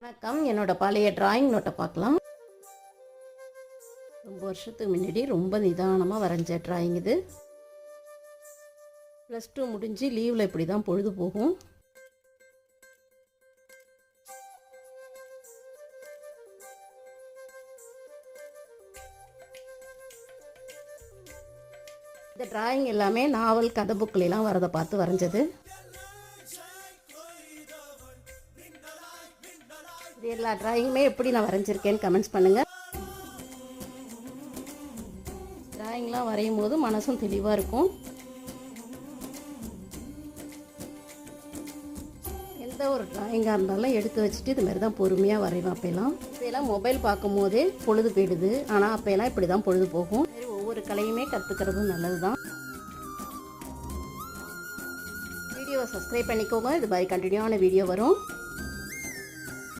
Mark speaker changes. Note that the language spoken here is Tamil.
Speaker 1: வணக்கம். என்னோட பழைய டிராயிங் நோட்டை பார்க்கலாம். ரொம்ப வருஷத்துக்கு முன்னாடி ரொம்ப நிதானமாக வரைஞ்ச டிராயிங் இது. +2 முடிஞ்சு லீவில் இப்படி தான் பொழுது போகும். இந்த டிராயிங் எல்லாமே நாவல் கதை புக்கிலலாம் வரதை பார்த்து வரைஞ்சது. இது எல்லா டிராயிங்குமே எப்படி நான் வரைஞ்சிருக்கேன்னு கமெண்ட்ஸ் பண்ணுங்கள். டிராயிங்லாம் வரையும் போது மனசும் தெளிவாக இருக்கும். எந்த ஒரு டிராயிங்காக இருந்தாலும் எடுத்து வச்சுட்டு இதுமாரி தான் பொறுமையாக வரைவேன். அப்போலாம் மொபைல் பார்க்கும் போதே பொழுது போயிடுது. ஆனால் அப்போலாம் இப்படி தான் பொழுது போகும். ஒவ்வொரு கலையுமே கற்றுக்கிறதும் நல்லது தான். வீடியோவை சப்ஸ்கிரைப் பண்ணிக்கோங்க. இது மாதிரி கண்டினியூவான வீடியோ வரும்.